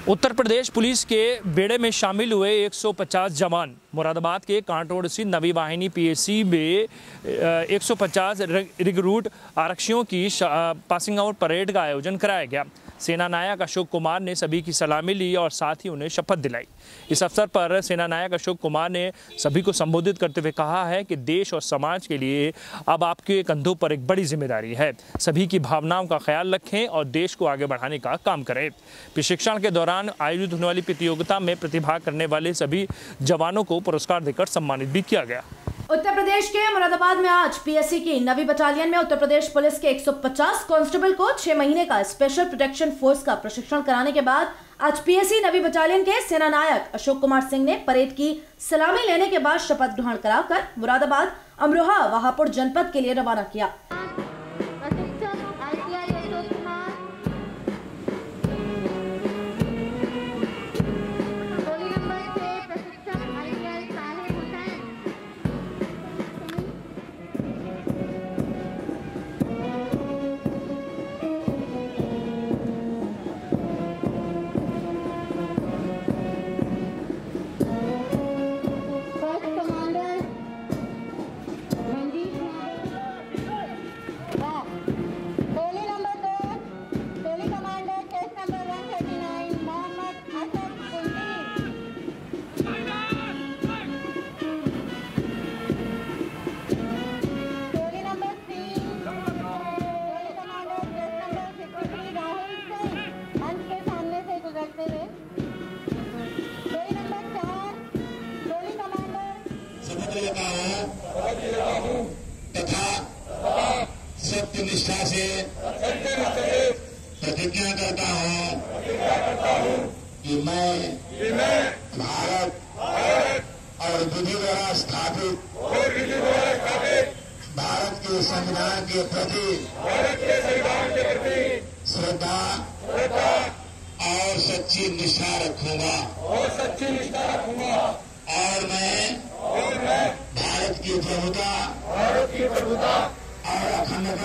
Uttar Pradesh police के बेड़े में शामिल हुए 150 जवान। मुरादाबाद के कांटोड़ स्थित नवी वाहिनी पीएसी में 150 रिक्रूट आरक्षियों की पासिंग आउट परेड का आयोजन कराया गया। सेना नायक अशोक कुमार ने सभी की सलामी ली और साथ ही उन्हें शपथ दिलाई। इस अवसर पर सेना नायक अशोक कुमार ने सभी को संबोधित करते हुए कहा है कि देश और समाज के लिए अब आपके कंधों पर एक बड़ी जिम्मेदारी है। सभी की भावनाओं का ख्याल रखें और देश को आगे बढ़ाने का काम करें। प्रशिक्षण के दौरान आयोजित होने वाली प्रतियोगिता में प्रतिभाग करने वाले सभी जवानों को पुरस्कार देकर सम्मानित भी किया गया। उत्तर प्रदेश के मुरादाबाद में आज पीएसी की नवी बटालियन में उत्तर प्रदेश पुलिस के 150 कांस्टेबल को 6 महीने का स्पेशल प्रोटेक्शन फोर्स का प्रशिक्षण कराने के बाद आज पीएसी नवी बटालियन के सेना नायक अशोक कुमार सिंह ने परेड की सलामी लेने के बाद शपथ ग्रहण कराकर मुरादाबाद, अमरोहा व हापुड़ जनपद के लिए रवाना किया। लेता हूँ तथा सत्यनिष्ठा से प्रतिज्ञा करता हूँ कि मैं भारत और विधि द्वारा स्थापित भारत के संविधान के प्रति श्रद्धा और सच्ची निष्ठा रखूंगा और मैं भारत की प्रभुता और अखंडता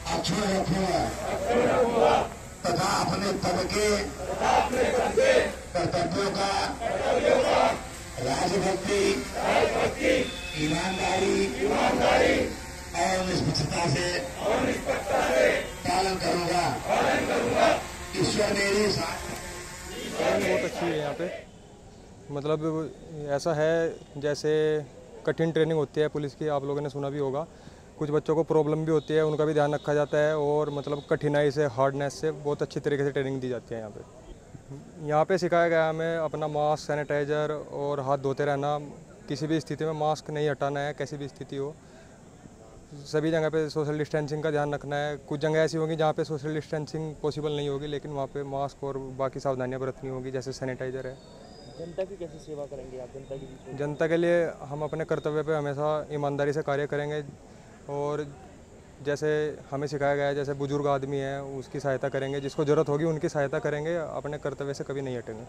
अक्षुण रखूंगा तथा अपने पद के कर्तव्यों का राजभक्ति, ईमानदारी और निष्पक्षता से पालन करूंगा। ईश्वर मेरी साथ बहुत अच्छी है। यहाँ पे मतलब ऐसा है जैसे कठिन ट्रेनिंग होती है पुलिस की, आप लोगों ने सुना भी होगा। कुछ बच्चों को प्रॉब्लम भी होती है, उनका भी ध्यान रखा जाता है और मतलब कठिनाई से, हार्डनेस से बहुत अच्छी तरीके से ट्रेनिंग दी जाती है। यहाँ पे सिखाया गया हमें अपना मास्क, सैनिटाइज़र और हाथ धोते रहना, किसी भी स्थिति में मास्क नहीं हटाना है, कैसी भी स्थिति हो। सभी जगह पे सोशल डिस्टेंसिंग का ध्यान रखना है। कुछ जगह ऐसी होंगी जहाँ पे सोशल डिस्टेंसिंग पॉसिबल नहीं होगी, लेकिन वहाँ पे मास्क और बाकी सावधानियाँ बरतनी होगी, जैसे सैनिटाइज़र है। जनता की कैसे सेवा करेंगे आप? जनता के बीच में जनता के लिए हम अपने कर्तव्य पे हमेशा ईमानदारी से कार्य करेंगे और जैसे हमें सिखाया गया है, जैसे बुजुर्ग आदमी है उसकी सहायता करेंगे, जिसको जरूरत होगी उनकी सहायता करेंगे, अपने कर्तव्य से कभी नहीं हटेंगे।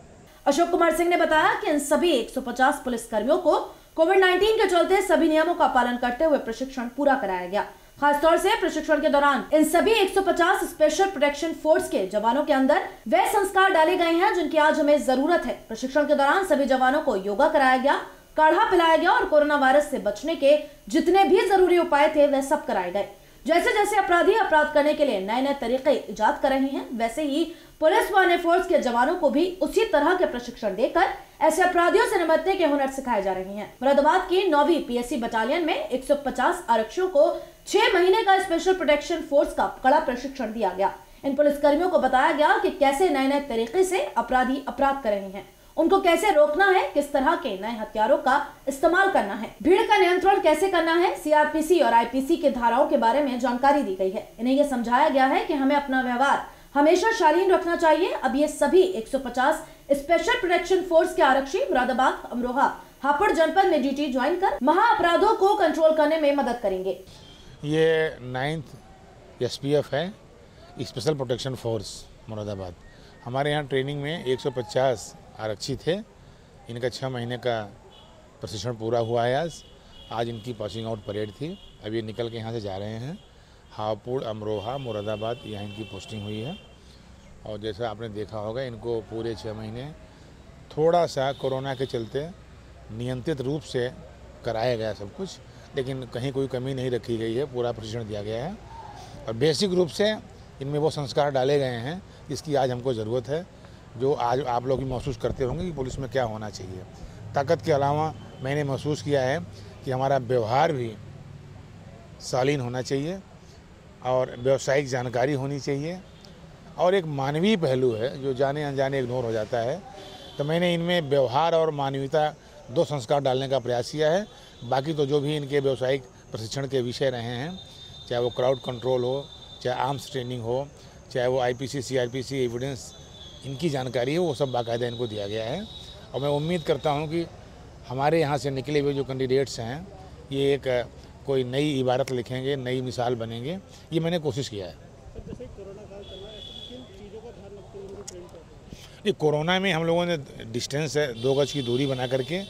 अशोक कुमार सिंह ने बताया कि इन सभी 150 पुलिस कर्मियों को कोविड-19 के चलते सभी नियमों का पालन करते हुए प्रशिक्षण पूरा कराया गया। खासतौर से प्रशिक्षण के दौरान इन सभी 150 स्पेशल प्रोटेक्शन फोर्स के जवानों के अंदर वे संस्कार डाले गए हैं जिनकी आज हमें जरूरत है। प्रशिक्षण के दौरान सभी जवानों को योगा कराया गया, काढ़ा पिलाया गया और कोरोना वायरस से बचने के जितने भी जरूरी उपाय थे वे सब कराए गए। जैसे जैसे अपराधी अपराध करने के लिए नए नए तरीके इजाद कर रहे हैं, वैसे ही पुलिस व अन्य फोर्स के जवानों को भी उसी तरह के प्रशिक्षण देकर ऐसे अपराधियों से निपटने के हुनर सिखाए जा रहे हैं। मुरादाबाद की 9वीं पीएसी बटालियन में 150 आरक्षियों को 6 महीने का स्पेशल प्रोटेक्शन फोर्स का कड़ा प्रशिक्षण दिया गया। इन पुलिसकर्मियों को बताया गया कि कैसे नए नए तरीके से अपराधी अपराध कर रहे हैं, उनको कैसे रोकना है, किस तरह के नए हथियारों का इस्तेमाल करना है, भीड़ का नियंत्रण कैसे करना है, सीआरपीसी और आईपीसी के धाराओं के बारे में जानकारी दी गई है। इन्हें यह समझाया गया है कि हमें अपना व्यवहार हमेशा शालीन रखना चाहिए। अब ये सभी 150 स्पेशल प्रोटेक्शन फोर्स के आरक्षी मुरादाबाद, अमरोहा, हापुड़ जनपद में ड्यूटी ज्वाइन कर महाअपराधों को कंट्रोल करने में मदद करेंगे। ये 9th SPF है, स्पेशल प्रोटेक्शन फोर्स मुरादाबाद। हमारे यहाँ ट्रेनिंग में 150 आरक्षी थे। इनका 6 महीने का प्रशिक्षण पूरा हुआ है। आज इनकी पासिंग आउट परेड थी। अब ये निकल के यहाँ से जा रहे हैं हापुड़, अमरोहा, मुरादाबाद, यहाँ इनकी पोस्टिंग हुई है। और जैसा आपने देखा होगा इनको पूरे 6 महीने थोड़ा सा कोरोना के चलते नियंत्रित रूप से कराया गया सब कुछ, लेकिन कहीं कोई कमी नहीं रखी गई है, पूरा प्रशिक्षण दिया गया है और बेसिक रूप से इनमें वो संस्कार डाले गए हैं जिसकी आज हमको ज़रूरत है, जो आज आप लोग भी महसूस करते होंगे कि पुलिस में क्या होना चाहिए। ताकत के अलावा मैंने महसूस किया है कि हमारा व्यवहार भी शालीन होना चाहिए और व्यावसायिक जानकारी होनी चाहिए और एक मानवीय पहलू है जो जाने अनजाने इग्नोर हो जाता है। तो मैंने इनमें व्यवहार और मानवीयता 2 संस्कार डालने का प्रयास किया है। बाकी तो जो भी इनके व्यावसायिक प्रशिक्षण के विषय रहे हैं, चाहे वो क्राउड कंट्रोल हो, चाहे आर्म्स ट्रेनिंग हो, चाहे वो IPC CRPC एविडेंस इनकी जानकारी है, वो सब बाकायदा इनको दिया गया है। और मैं उम्मीद करता हूँ कि हमारे यहाँ से निकले हुए जो कैंडिडेट्स हैं ये एक कोई नई इबारत लिखेंगे, नई मिसाल बनेंगे, ये मैंने कोशिश किया है। ये कोरोना में हम लोगों ने डिस्टेंस 2 गज की दूरी बना करके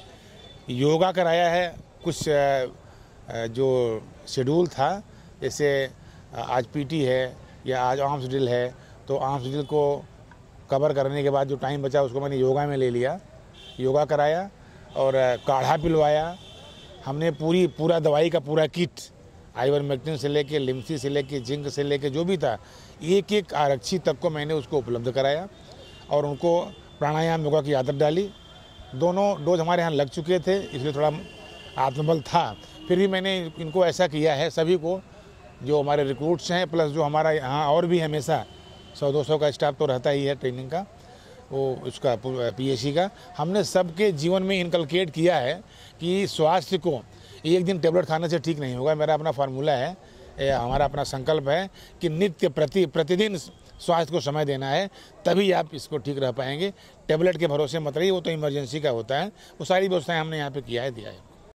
योगा कराया है। कुछ जो शेड्यूल था, जैसे आज PT है या आज आर्म्स ड्रिल है, तो आर्म्स ड्रिल को कवर करने के बाद जो टाइम बचा उसको मैंने योगा में ले लिया, योगा कराया और काढ़ा पिलवाया। हमने पूरा दवाई का पूरा किट, आइवरमेक्टिन से लेके लिम्सी से लेके जिंक से लेके जो भी था, एक आरक्षी तक को मैंने उसको उपलब्ध कराया और उनको प्राणायाम योगा की आदत डाली। दोनों डोज हमारे यहाँ लग चुके थे, इसलिए थोड़ा आत्मबल था। फिर भी मैंने इनको ऐसा किया है, सभी को जो हमारे रिक्रूट्स हैं प्लस जो हमारा यहाँ और भी हमेशा 100-200 का स्टाफ तो रहता ही है ट्रेनिंग का, वो उसका PSC का, हमने सबके जीवन में इनकलकेट किया है कि स्वास्थ्य को एक दिन टेबलेट खाने से ठीक नहीं होगा। मेरा अपना फार्मूला है, हमारा अपना संकल्प है कि नित्य प्रतिदिन स्वास्थ्य को समय देना है, तभी आप इसको ठीक रह पाएंगे। टेबलेट के भरोसे मत रहिए, वो तो इमरजेंसी का होता है। वो सारी व्यवस्थाएं हमने यहाँ पे किया है, दिया है।